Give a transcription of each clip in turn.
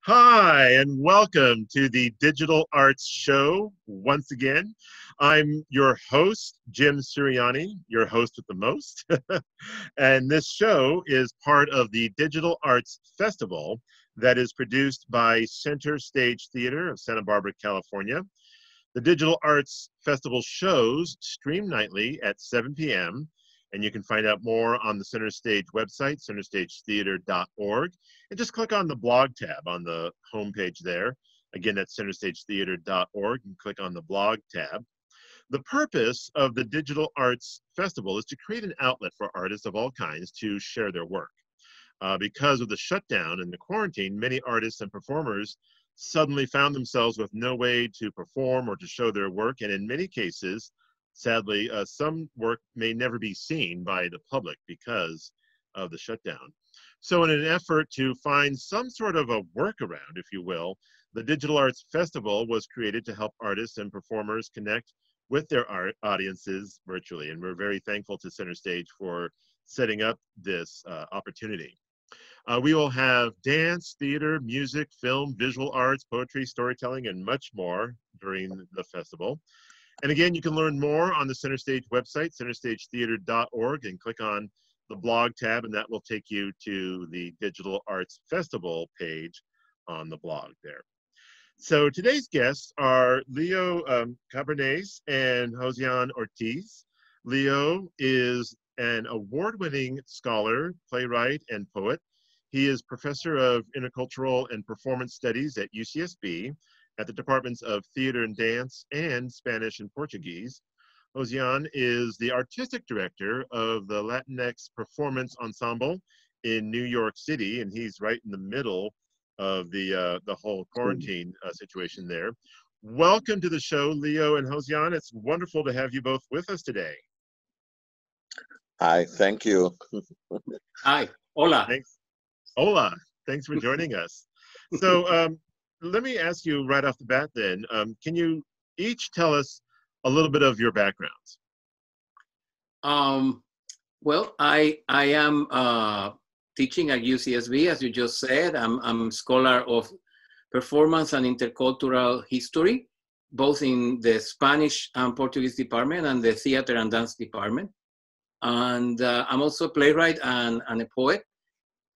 Hi, and welcome to the Digital Arts Show once again. I'm your host, Jim Suriani, your host with the most. And this show is part of the Digital Arts Festival that is produced by Center Stage Theater of Santa Barbara, California. The Digital Arts Festival shows stream nightly at 7 p.m. And you can find out more on the Center Stage website, centerstagetheater.org. And just click on the blog tab on the homepage there. Again, that's centerstagetheater.org, and click on the blog tab. The purpose of the Digital Arts Festival is to create an outlet for artists of all kinds to share their work. Because of the shutdown and the quarantine, many artists and performers suddenly found themselves with no way to perform or to show their work, and in many cases, sadly, some work may never be seen by the public because of the shutdown. So in an effort to find some sort of a workaround, if you will, the Digital Arts Festival was created to help artists and performers connect with their audiences virtually. And we're very thankful to Center Stage for setting up this opportunity. We will have dance, theater, music, film, visual arts, poetry, storytelling, and much more during the festival. And again, you can learn more on the Center Stage website, centerstagetheater.org, and click on the blog tab, and that will take you to the Digital Arts Festival page on the blog there. So today's guests are Leo Cabranes and Josean Ortiz. Leo is an award-winning scholar, playwright, and poet. He is professor of Intercultural and Performance Studies at UCSB, at the Departments of Theater and Dance and Spanish and Portuguese. Josean is the artistic director of the Latinex Performance Ensemble in New York City, and he's right in the middle of the whole quarantine situation there. Welcome to the show, Leo and Josean. It's wonderful to have you both with us today. Hi, thank you. Hi, hola. Thanks. Hola, thanks for joining us. So, let me ask you right off the bat then, can you each tell us a little bit of your backgrounds? Well, I am teaching at UCSB, as you just said. I'm a scholar of performance and intercultural history, both in the Spanish and Portuguese department and the theater and dance department. And I'm also a playwright and a poet.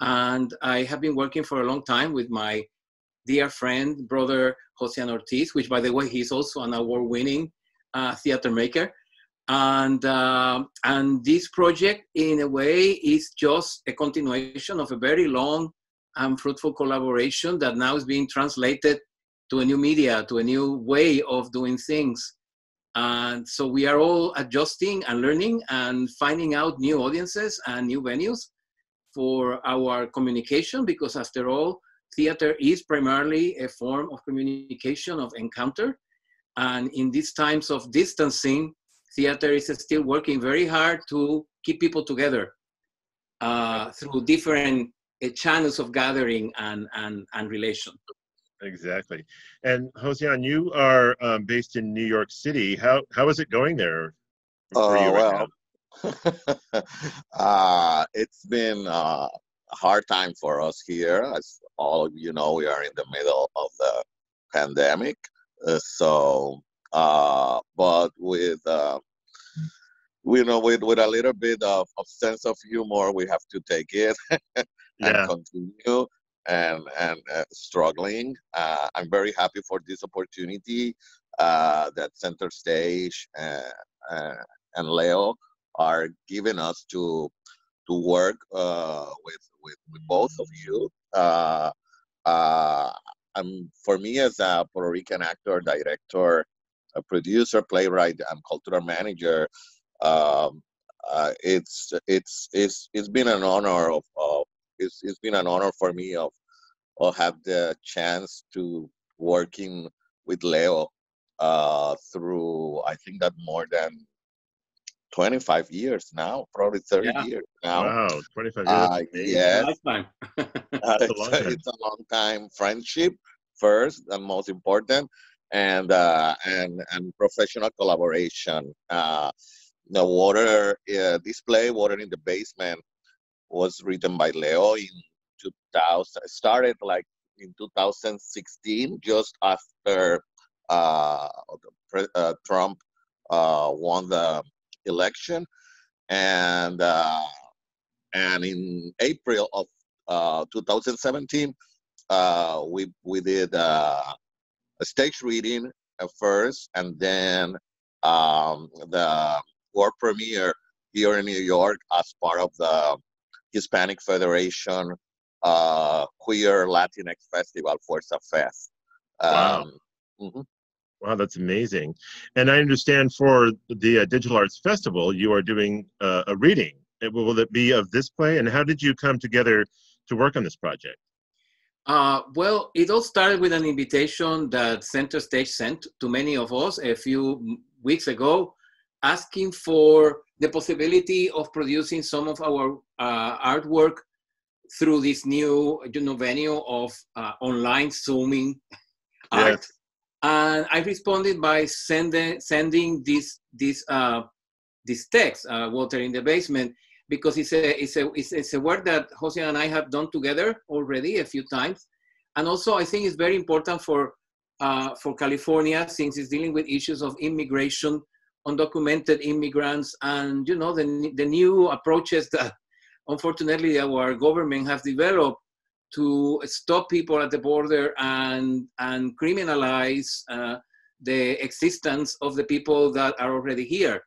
And I have been working for a long time with my dear friend, brother Josean Ortiz, which, by the way, he's also an award-winning theater maker. And this project, in a way, is just a continuation of a very long and fruitful collaboration that now is being translated to a new media, to a new way of doing things. And so we are all adjusting and learning and finding out new audiences and new venues for our communication, because after all, theater is primarily a form of communication, of encounter. And in these times of distancing, theater is still working very hard to keep people together through different channels of gathering and relation. Exactly. And Josean, you are based in New York City. How is it going there for you right now? It's been a hard time for us here. As all of you know, we are in the middle of the pandemic. But with with a little bit of sense of humor, we have to take it and continue and struggling. I'm very happy for this opportunity that Center Stage and Leo are giving us to work with both of you. For me, as a Puerto Rican actor, director, a producer, playwright, and cultural manager, it's been an honor it's been an honor for me of have the chance to working with Leo through, I think, that more than 25 years now, probably 30 years now. Wow, 25 years. Yes. Lifetime. It's a long time friendship first and most important, and professional collaboration. This play, Water in the Basement, was written by Leo in 2000. It started like in 2016, just after Trump won the election, and in April of 2017, we did a stage reading first, and then the world premiere here in New York as part of the Hispanic Federation Queer Latinex Festival, Fuerza Fest. Wow. Wow, that's amazing. And I understand for the Digital Arts Festival, you are doing a reading. Will it be of this play? And how did you come together to work on this project? Well, it all started with an invitation that Center Stage sent to many of us a few weeks ago, asking for the possibility of producing some of our artwork through this new venue of online Zooming art. Yes. And I responded by sending this text, Water in the Basement, because it's a work that Josean and I have done together already a few times. And also I think it's very important for California, since it's dealing with issues of immigration, undocumented immigrants, and the new approaches that unfortunately our government has developed to stop people at the border and criminalize the existence of the people that are already here.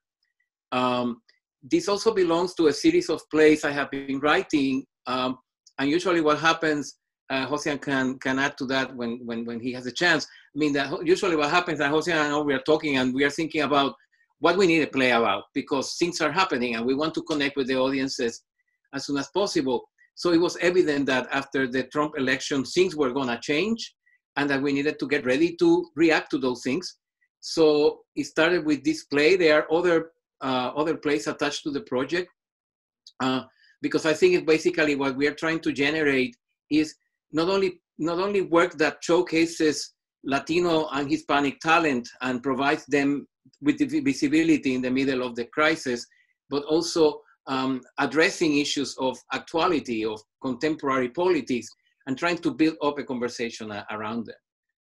This also belongs to a series of plays I have been writing, and usually what happens, Josean can add to that when he has a chance. I mean, that usually what happens that Josean and I, we are talking and we are thinking about what we need a play about, because things are happening and we want to connect with the audiences as soon as possible. So it was evident that after the Trump election, things were going to change and that we needed to get ready to react to those things. So it started with this play. There are other plays attached to the project, because I think it's basically what we are trying to generate is not only work that showcases Latino and Hispanic talent and provides them with the visibility in the middle of the crisis, but also addressing issues of actuality, of contemporary politics, and trying to build up a conversation around them.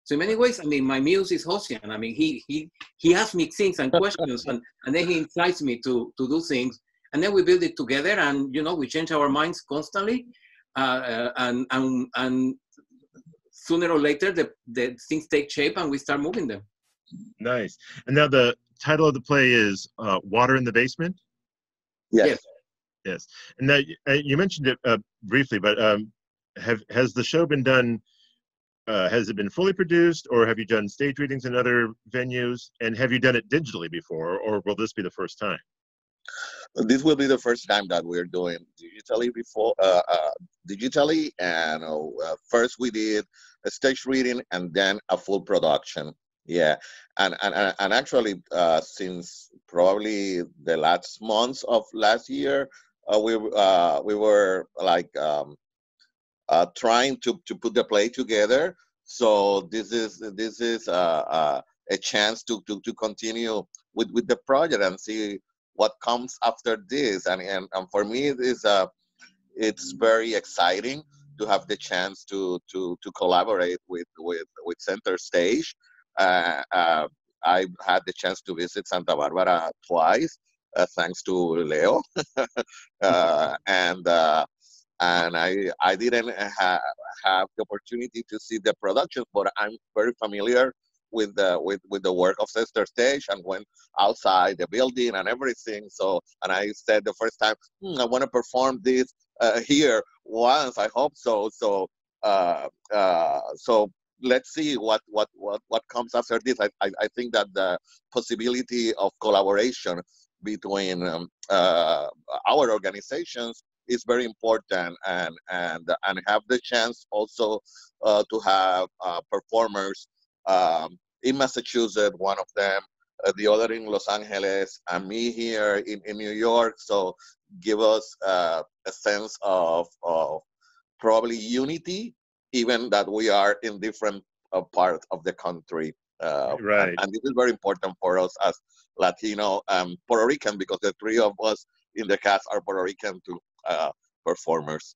So in many ways, I mean, my muse is Josean. I mean, he asks me things and questions, and then he incites me to do things, and then we build it together, and we change our minds constantly, and sooner or later the things take shape and we start moving them. Nice. And now the title of the play is Water in the Basement? Yes. Yes. And now you mentioned it briefly, but has the show been done, has it been fully produced, or have you done stage readings in other venues? And have you done it digitally before, or will this be the first time? This will be the first time that we're doing digitally digitally. And first we did a stage reading and then a full production. Yeah, and actually, since probably the last months of last year, we were like trying to put the play together. So this is a chance to continue with the project and see what comes after this. And for me, it's very exciting to have the chance to collaborate with Center Stage. I've had the chance to visit Santa Barbara twice, thanks to Leo, and I didn't have the opportunity to see the production, but I'm very familiar with the work of Center Stage, and went outside the building and everything. So, and I said the first time, I want to perform this here once. I hope so. So let's see what comes after this. I think that the possibility of collaboration between our organizations is very important, and have the chance also to have performers in Massachusetts, one of them, the other in Los Angeles, and me here in New York. So give us a sense of probably unity, even that we are in different parts of the country. Right. And this is very important for us as Latino Puerto Rican, because the three of us in the cast are Puerto Rican too, performers.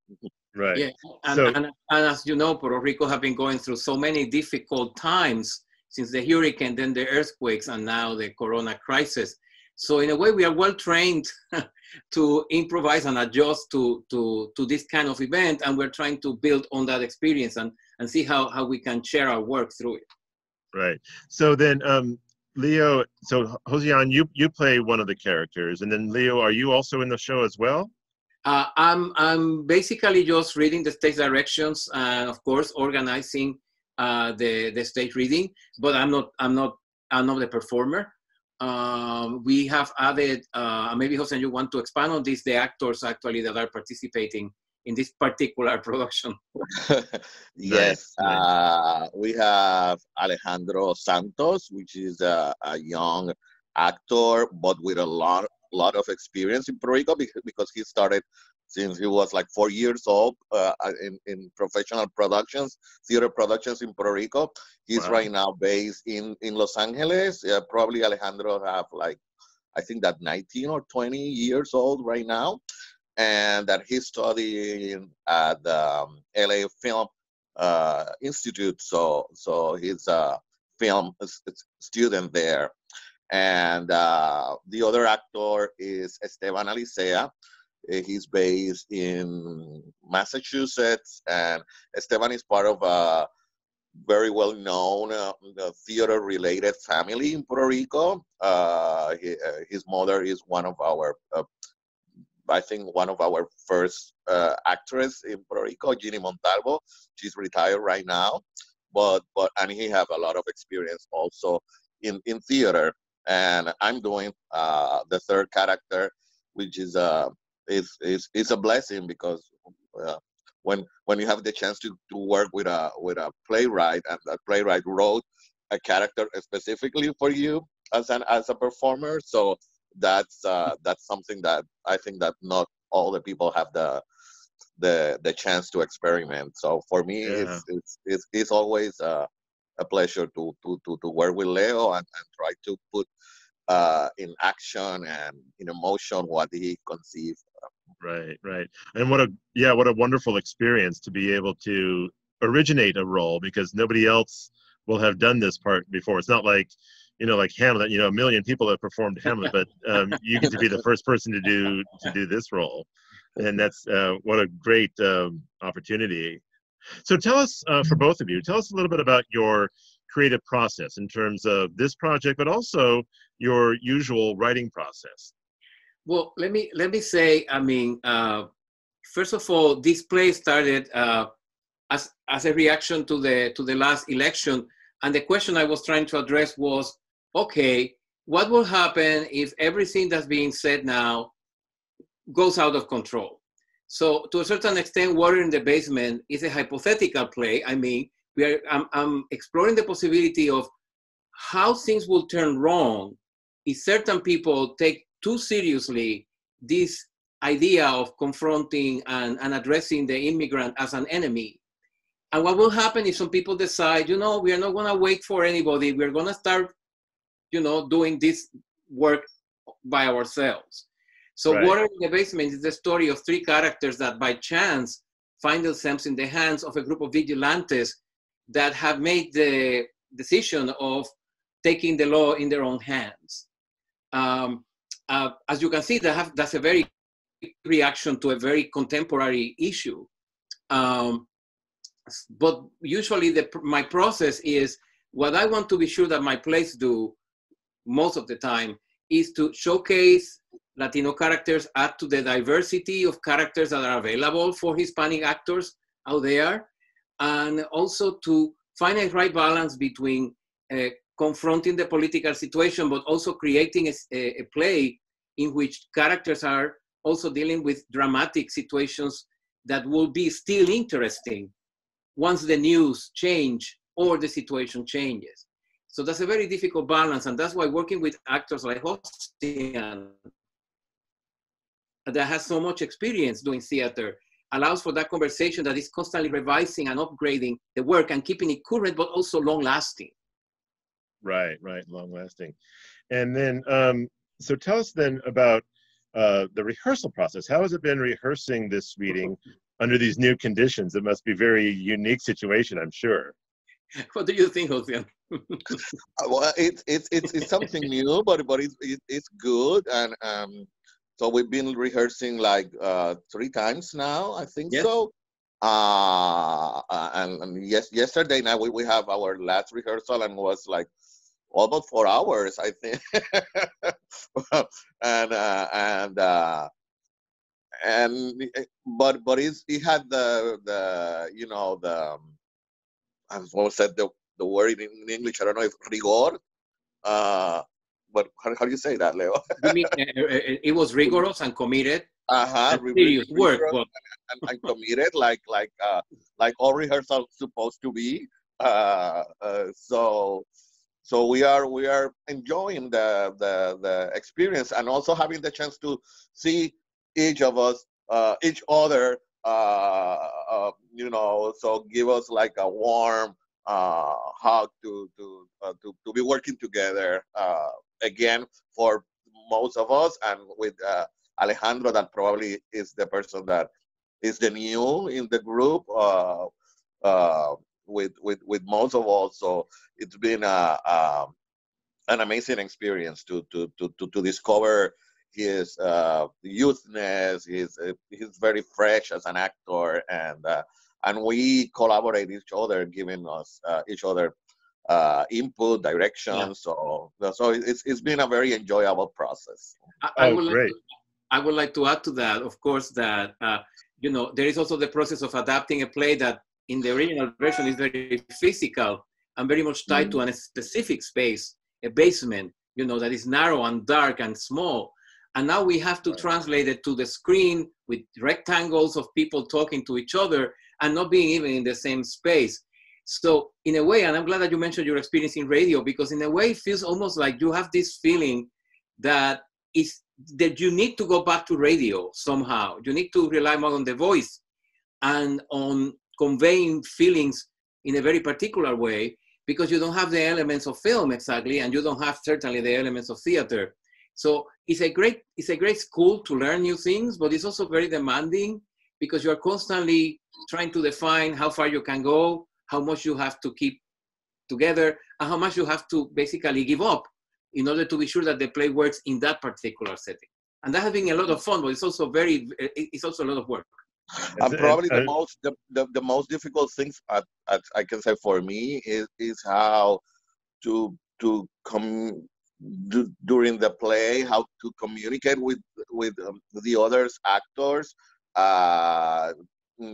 Right. Yeah, and as you know, Puerto Rico have been going through so many difficult times since the hurricane, then the earthquakes, and now the corona crisis. So in a way, we are well trained to improvise and adjust to this kind of event, and we're trying to build on that experience and see how we can share our work through it. Right. So then, Leo, so Josean, you play one of the characters, and then Leo, are you also in the show as well? I'm basically just reading the stage directions and, of course, organizing the stage reading, but I'm not the performer. We have added, maybe Josean, you want to expand on this, the actors actually that are participating in this particular production. Yes, we have Alejandro Santos, which is a young actor, but with a lot of experience in Puerto Rico because he started since he was like 4 years old in professional productions, theater productions in Puerto Rico. He's right now based in Los Angeles. Probably Alejandro have like, I think that 19 or 20 years old right now. And that he's studying at the LA Film Institute. So he's a film student there. And the other actor is Esteban Alicea. He's based in Massachusetts, and Esteban is part of a very well-known theater-related family in Puerto Rico. His mother is one of our I think one of our first actresses in Puerto Rico, Ginny Montalvo. She's retired right now, and he have a lot of experience also in theater. And I'm doing the third character, which is a blessing because when you have the chance to work with a playwright, and that playwright wrote a character specifically for you as a performer, so that's something that I think that not all the people have the chance to experiment. So for me, it's always a pleasure to work with Leo and try to put in action and in emotion what he conceived. Right. And what a wonderful experience to be able to originate a role, because nobody else will have done this part before. It's not like, like Hamlet, a million people have performed Hamlet, but you get to be the first person to do this role. And that's what a great opportunity. So tell us, for both of you, tell us a little bit about your creative process in terms of this project, but also your usual writing process. Well, let me say, first of all, this play started as a reaction to the last election. And the question I was trying to address was, okay, what will happen if everything that's being said now goes out of control? So to a certain extent, Water in the Basement is a hypothetical play. I'm exploring the possibility of how things will turn wrong if certain people take too seriously this idea of confronting and addressing the immigrant as an enemy. And what will happen if some people decide, we are not going to wait for anybody. We're going to start, doing this work by ourselves. So right. Water in the Basement is the story of three characters that by chance find themselves in the hands of a group of vigilantes that have made the decision of taking the law in their own hands. As you can see, that's a very reaction to a very contemporary issue. But usually my process is, what I want to be sure that my plays do most of the time is to showcase Latino characters, add to the diversity of characters that are available for Hispanic actors out there, and also to find a right balance between confronting the political situation, but also creating a play in which characters are also dealing with dramatic situations that will be still interesting once the news change or the situation changes. So that's a very difficult balance, and that's why working with actors like Josean, that has so much experience doing theater, allows for that conversation that is constantly revising and upgrading the work and keeping it current, but also long-lasting. Right, long-lasting. And then, so tell us then about the rehearsal process. How has it been rehearsing this reading under these new conditions. It must be a very unique situation, I'm sure. What do you think, Josean? Well, it's something new, but it's good, and so we've been rehearsing like 3 times now, I think. Yes. So. And yes, yesterday night we have our last rehearsal, and was like almost 4 hours, I think. But it had the you know the I almost said the word in English. I don't know if rigor. But how do you say that, Leo? You mean it was rigorous and committed? Serious work, and committed, like all rehearsals supposed to be. So we are enjoying the experience, and also having the chance to see each of us, each other, so give us like a warm hug to be working together again for most of us, and with Alejandro, that probably is the person that is the new in the group with most of us. So it's been an amazing experience to discover his youthness. He's very fresh as an actor, and we collaborate each other, giving us each other input, direction. Yeah. So it's been a very enjoyable process. I would like to add to that, of course, that there is also the process of adapting a play that in the original version is very physical and very much tied to a specific space, a basement, that is narrow and dark and small. And now we have to translate it to the screen with rectangles of people talking to each other and not being even in the same space. So in a way, and I'm glad that you mentioned your experience in radio, because in a way it feels almost like you have this feeling that you need to go back to radio somehow. You need to rely more on the voice and on conveying feelings in a very particular way, because you don't have the elements of film exactly, and you don't have certainly the elements of theater. So it's a great school to learn new things, but it's also very demanding, because you're constantly trying to define how far you can go, how much you have to keep together, and how much you have to basically give up in order to be sure that the play works in that particular setting. And that has been a lot of fun, but it's also a lot of work. And probably the most difficult things I can say for me is how during the play, how to communicate with the other actors,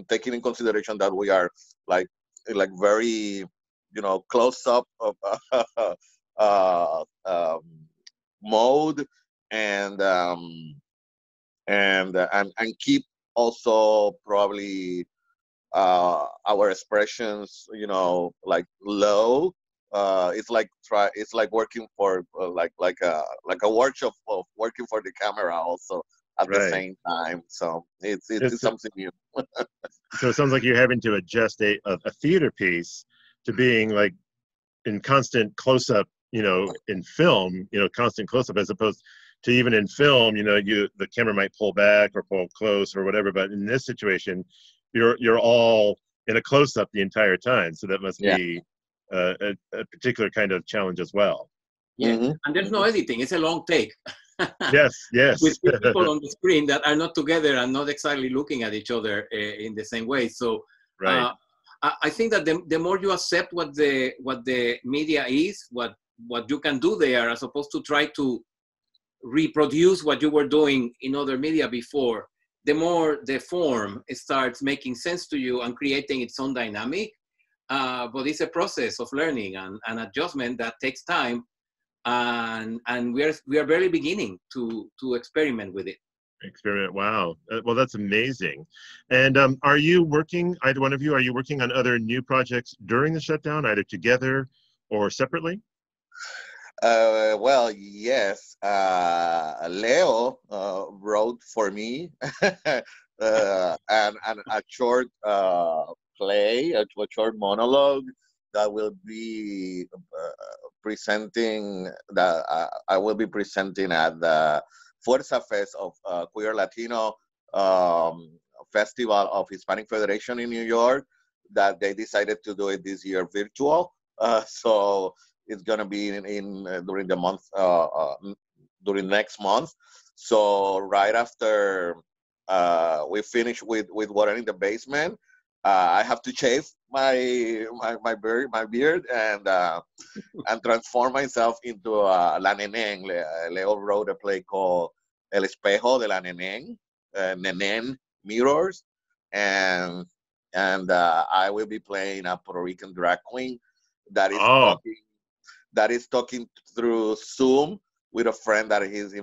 taking in consideration that we are like very close up mode, and keep also probably our expressions like low. It's like working for like a workshop of working for the camera also at the same time. So it's something new. So it sounds like you're having to adjust a theater piece to being like in constant close-up, in film, constant close-up, as opposed to even in film, the camera might pull back or pull close or whatever. But in this situation, you're all in a close-up the entire time. So that must be a particular kind of challenge as well. Yeah, and there's no editing. It's a long take. Yes. With people on the screen that are not together and not exactly looking at each other in the same way. So I think that the more you accept what the media is, what you can do there, as opposed to try to reproduce what you were doing in other media before, the more the form starts making sense to you and creating its own dynamic. But it's a process of learning and adjustment that takes time. And we are barely beginning to experiment with it. Wow. Well, that's amazing. And are you working, either one of you, on other new projects during the shutdown, either together or separately? Well, yes. Leo wrote for me and a short play, a short monologue that will be I will be presenting at the Fuerza Fest of Queer Latino festival of Hispanic Federation in New York that they decided to do it this year virtual. So it's gonna be in during the month, during next month. So right after we finish with Water in the Basement, I have to shave my beard and transform myself into La Nenén. Leo wrote a play called El Espejo de la Nenén, Nenén Mirrors, and I will be playing a Puerto Rican drag queen that is talking through Zoom with a friend that is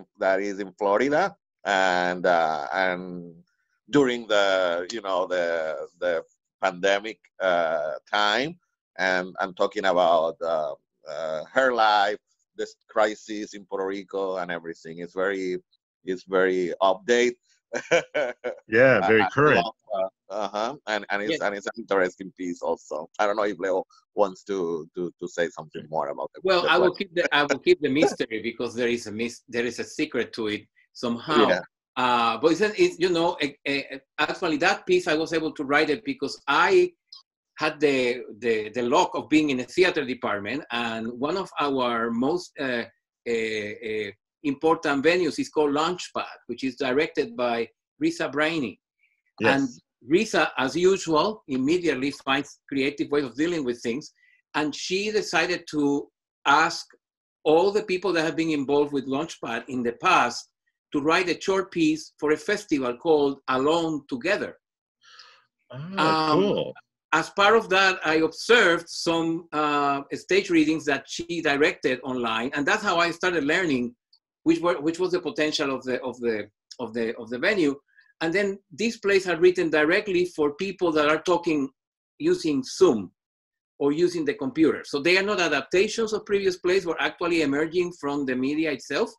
in Florida, and during the the pandemic time, and I'm talking about her life, this crisis in Puerto Rico, and everything. It's very update. Yeah, very current. And it's an interesting piece also. I don't know if Leo wants to say something more about it. Well, I will keep the mystery, because there is a secret to it somehow. Yeah. But it's actually that piece I was able to write it because I had the luck of being in a theater department, and one of our most important venues is called Launchpad, which is directed by Risa Brainy. Yes. And Risa, as usual, immediately finds creative ways of dealing with things. And she decided to ask all the people that have been involved with Launchpad in the past to write a short piece for a festival called Alone Together. Oh, cool. As part of that, I observed some stage readings that she directed online, and that's how I started learning which was the potential of the venue. And then these plays are written directly for people that are talking using Zoom or using the computer. So they are not adaptations of previous plays, but actually emerging from the media itself.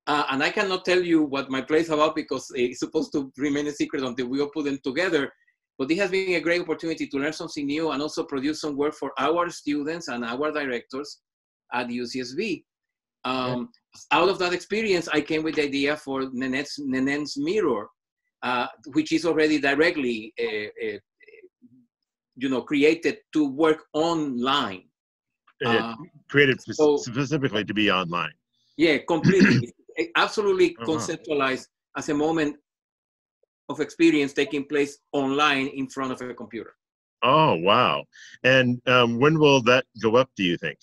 And I cannot tell you what my play is about because it's supposed to remain a secret until we all put them together. But it has been a great opportunity to learn something new and also produce some work for our students and our directors at UCSB. Out of that experience, I came with the idea for Nenen's Mirror, which is already directly, created to work online. Created specifically to be online. Yeah, completely. Absolutely conceptualized as a moment of experience taking place online in front of a computer. Oh, wow. And when will that go up, do you think?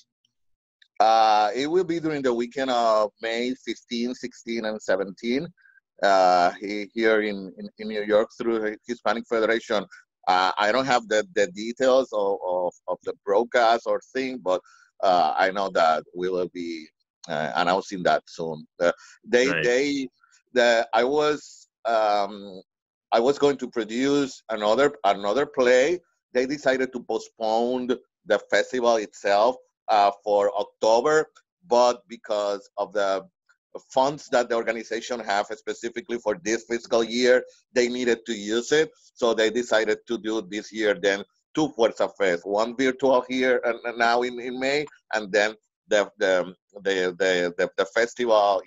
It will be during the weekend of May 15, 16, and 17 here in New York through Hispanic Federation. I don't have the details of the broadcast or thing, but I know that we will be announcing that soon. I was going to produce another play. They decided to postpone the festival itself for October, but because of the funds that the organization have specifically for this fiscal year, they needed to use it. So they decided to do this year then two Fuerza Fest, one virtual here and now in May, and then the festival,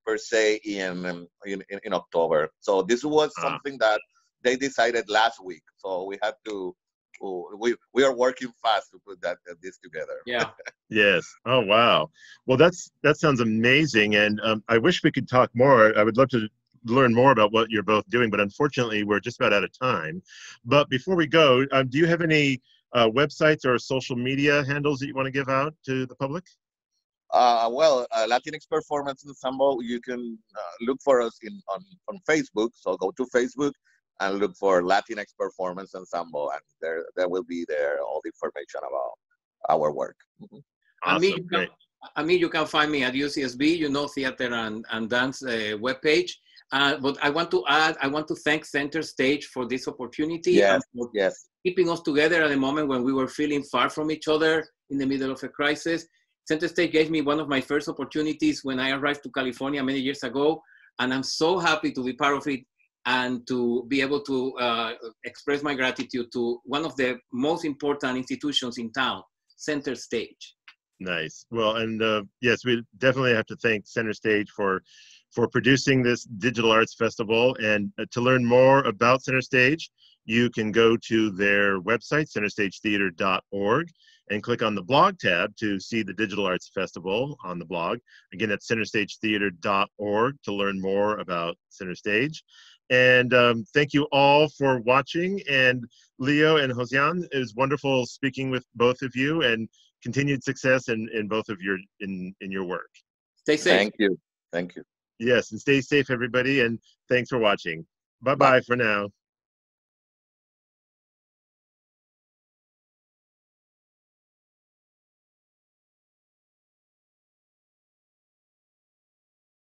per se in October. So this was something that they decided last week. So we had to. We are working fast to put this together. Yeah. Yes. Oh, wow. Well, that sounds amazing, and I wish we could talk more. I would love to learn more about what you're both doing, but unfortunately, we're just about out of time. But before we go, do you have any websites or social media handles that you want to give out to the public? Latinex Performance Ensemble. You can look for us on Facebook. So go to Facebook and look for Latinex Performance Ensemble, and there will be all the information about our work. Awesome. You can find me at UCSB, theater and dance webpage. But I want to thank Center Stage for this opportunity and for keeping us together at a moment when we were feeling far from each other in the middle of a crisis. Center Stage gave me one of my first opportunities when I arrived to California many years ago, and I'm so happy to be part of it and to be able to express my gratitude to one of the most important institutions in town, Center Stage. Nice. Well, and yes, we definitely have to thank Center Stage for for producing this Digital Arts Festival. And to learn more about Center Stage, you can go to their website, centerstagetheater.org, and click on the blog tab to see the Digital Arts Festival on the blog. Again, that's centerstagetheater.org to learn more about Center Stage. And thank you all for watching. And Leo and Josean, it was wonderful speaking with both of you, and continued success in both of your in your work. Stay safe. Thank you. Thank you. Yes, and stay safe, everybody, and thanks for watching. Bye-bye for now.